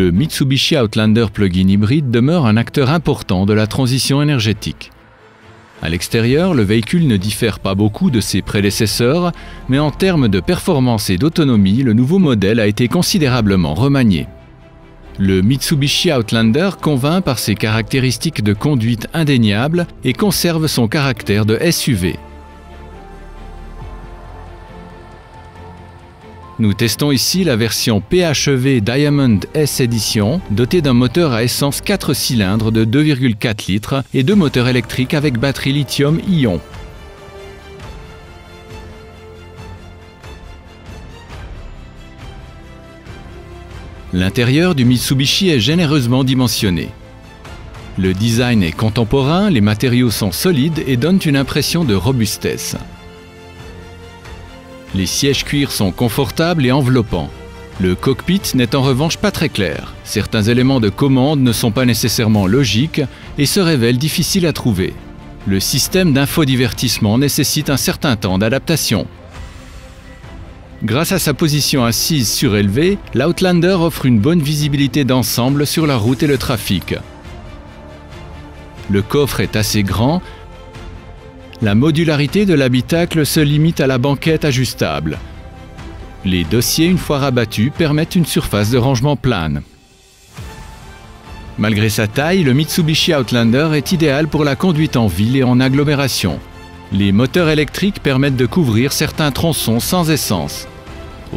le Mitsubishi Outlander plug-in hybride demeure un acteur important de la transition énergétique. À l'extérieur, le véhicule ne diffère pas beaucoup de ses prédécesseurs, mais en termes de performance et d'autonomie, le nouveau modèle a été considérablement remanié. Le Mitsubishi Outlander convainc par ses caractéristiques de conduite indéniables et conserve son caractère de SUV. Nous testons ici la version PHEV Diamond S Edition, dotée d'un moteur à essence 4 cylindres de 2,4 litres et 2 moteurs électriques avec batterie lithium-ion. L'intérieur du Mitsubishi est généreusement dimensionné. Le design est contemporain, les matériaux sont solides et donnent une impression de robustesse. Les sièges cuir sont confortables et enveloppants. Le cockpit n'est en revanche pas très clair. Certains éléments de commande ne sont pas nécessairement logiques et se révèlent difficiles à trouver. Le système d'infodivertissement nécessite un certain temps d'adaptation. Grâce à sa position assise surélevée, l'Outlander offre une bonne visibilité d'ensemble sur la route et le trafic. Le coffre est assez grand. La modularité de l'habitacle se limite à la banquette ajustable. Les dossiers, une fois rabattus, permettent une surface de rangement plane. Malgré sa taille, le Mitsubishi Outlander est idéal pour la conduite en ville et en agglomération. Les moteurs électriques permettent de couvrir certains tronçons sans essence.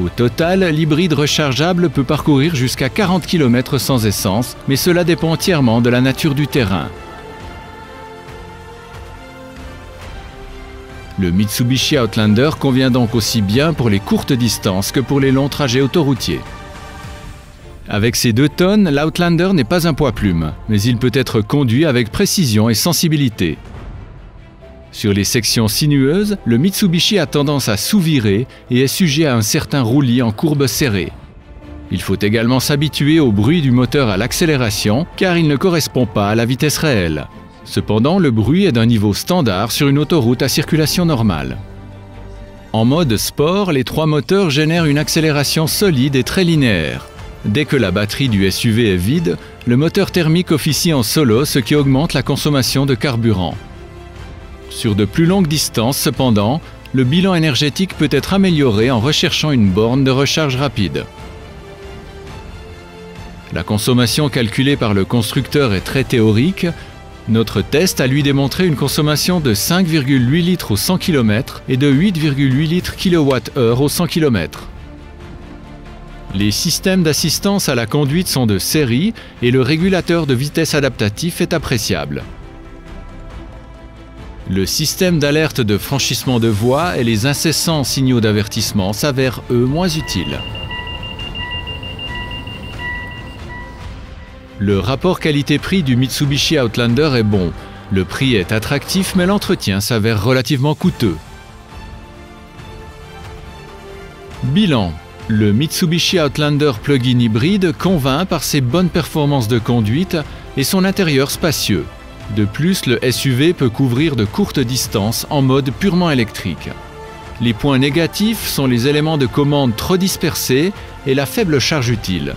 Au total, l'hybride rechargeable peut parcourir jusqu'à 40 km sans essence, mais cela dépend entièrement de la nature du terrain. Le Mitsubishi Outlander convient donc aussi bien pour les courtes distances que pour les longs trajets autoroutiers. Avec ses 2 tonnes, l'Outlander n'est pas un poids-plume, mais il peut être conduit avec précision et sensibilité. Sur les sections sinueuses, le Mitsubishi a tendance à sous-virer et est sujet à un certain roulis en courbe serrée. Il faut également s'habituer au bruit du moteur à l'accélération, car il ne correspond pas à la vitesse réelle. Cependant, le bruit est d'un niveau standard sur une autoroute à circulation normale. En mode sport, les 3 moteurs génèrent une accélération solide et très linéaire. Dès que la batterie du SUV est vide, le moteur thermique officie en solo, ce qui augmente la consommation de carburant. Sur de plus longues distances, cependant, le bilan énergétique peut être amélioré en recherchant une borne de recharge rapide. La consommation calculée par le constructeur est très théorique. Notre test a lui démontré une consommation de 5,8 litres au 100 km et de 8,8 litres kWh au 100 km. Les systèmes d'assistance à la conduite sont de série et le régulateur de vitesse adaptatif est appréciable. Le système d'alerte de franchissement de voie et les incessants signaux d'avertissement s'avèrent, eux, moins utiles. Le rapport qualité-prix du Mitsubishi Outlander est bon. Le prix est attractif, mais l'entretien s'avère relativement coûteux. Bilan. Le Mitsubishi Outlander plug-in hybride convainc par ses bonnes performances de conduite et son intérieur spacieux. De plus, le SUV peut couvrir de courtes distances en mode purement électrique. Les points négatifs sont les éléments de commande trop dispersés et la faible charge utile.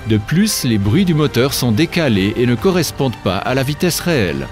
De plus, les bruits du moteur sont décalés et ne correspondent pas à la vitesse réelle.